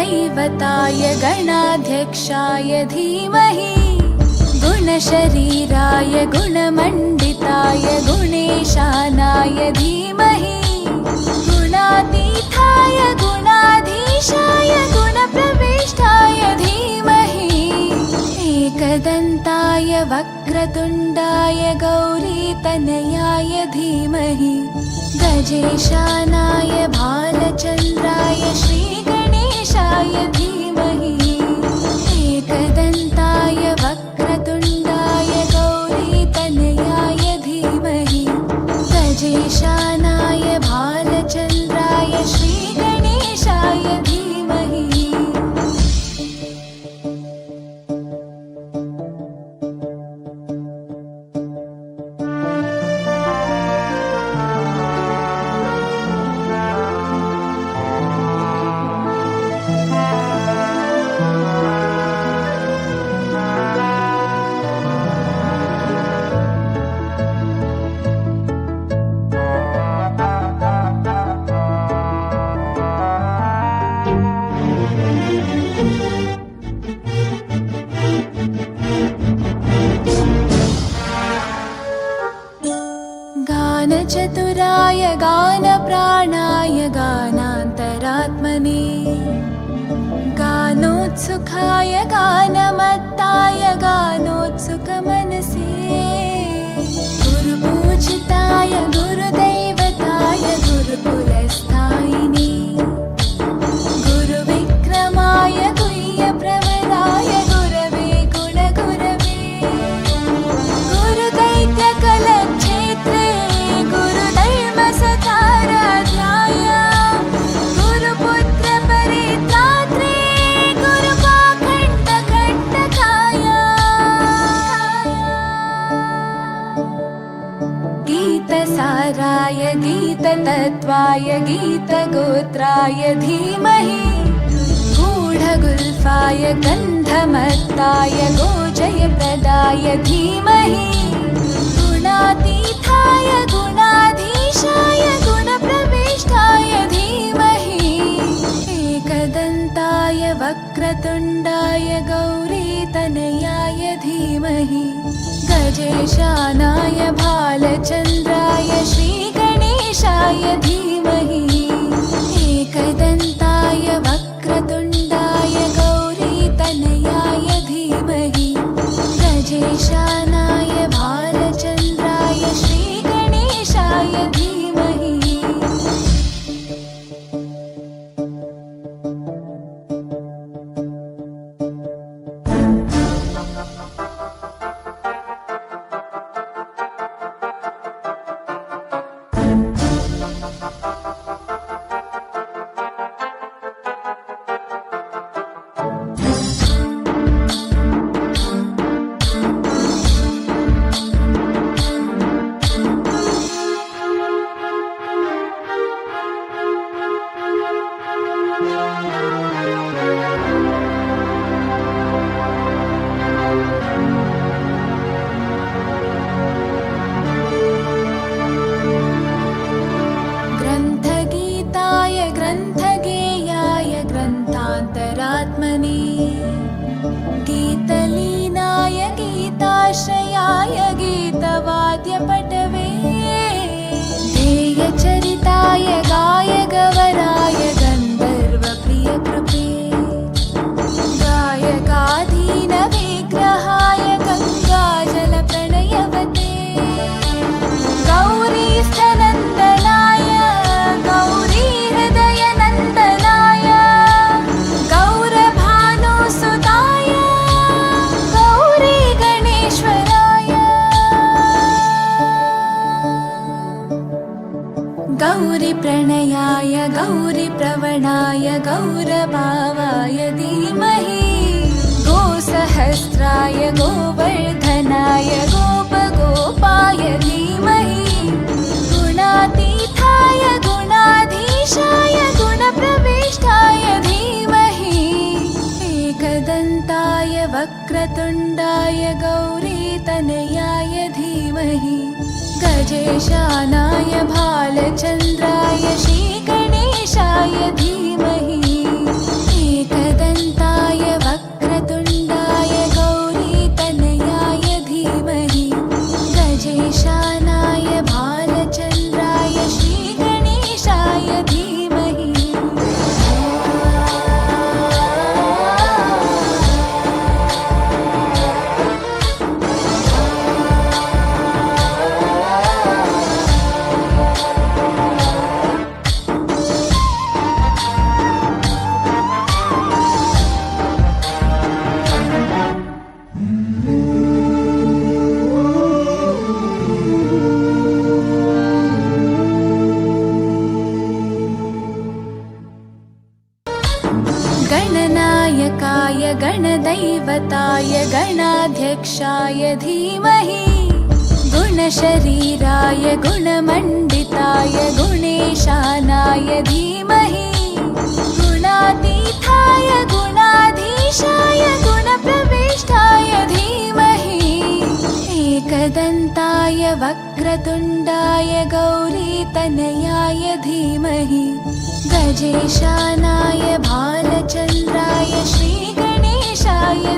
गुरुदैवताय गणाध्यक्षाय धीमहि गुणशरीराय गुणमण्डिताय गुणेशानाय धीमहि गुणातीताय गुणाधीशाय गुणप्रविष्टाय धीमहि एकदन्ताय वक्रतुण्डाय गौरीतनयाय धीमहि गजेशानाय भालचन्द्राय श्रीगणेशाय धीमहि एकदन्ताय वक्रतुण्डाय गौरीतनयाय धीमहि गजेशानाय भालचन्द्राय श्रीगणेशाय धीमहि। गानचतुराय गानप्राणाय गानान्तरात्मने गानोत्सुकाय गानमत्ताय गानोत्सुकमनसे गुरुपूजिताय गुरुदैवताय गुरुकुलस्थायिने गुरुविक्रमाय गुह्यप्रवराय गुरवे गुणगुरवे गुरुदैत्यकलक्षेत्रे गुरुधर्मसताराध्याय गुरुपुत्रपरित्रात्रे गुरुपाखण्डकण्टकाय गीतसाराय गीततत्त्वाय गीतगोत्राय धीमहि गूढगुल्फाय गन्धमत्ताय गोजयप्रदाय धीमहि गुणातीताय गुणाधीशाय गुणप्रविष्टाय धीमहि एकदन्ताय वक्रतुण्डाय गौरीतनयाय धीमहि गजेशानाय भालचन्द्राय श्रीगणेशाय धीमहि एकदन्ताय वक्रतुण्डाय गौरीतनयाय धीमहि गजेशानाय भालचन्द्राय श्रीगणेशाय धीमहि। ग्रन्थगीताय ग्रन्थगेयाय ग्रन्थान्तरात्मने गीतलीनाय गीताश्रयाय गीतवाद्यपटवे ध्येयचरिताय गायगवराय गन्धर्वप्रियकृपे गायकाधीनविग्रहाय गङ्गाजलप्रणयवते गौरीस्थनन्दनाय गौरीहृदयनन्दनाय गौरभानुसुताय गौरीगणेश्वराय गौरीप्रणयाय गौरीप्रवणाय गौरभावाय धीमहि गोसहस्राय गोवर्धनाय गोपगोपाय धीमहि गुणातीताय गुणाधीशाय गुणप्रविष्टाय धीमहि एकदन्ताय वक्रतुण्डाय गौरीतनयाय धीमहि गजेशानाय भालचन्द्राय श्रीगणेशाय धीमहि गजेशानाय भालचन्द्राय श्रीगणेशाय धीमहि गणनायकाय गणदैवताय गणाध्यक्षाय धीमहि गुणशरीराय गुणमण्डिताय गुणेशानाय धीमहि गुणातीताय गुणाधीशाय गुणप्रविष्टाय धीमहि एकदन्ताय वक्रतुण्डाय गौरीतनयाय धीमहि गजेशानाय भालचन्द्राय श्रीगणेशाय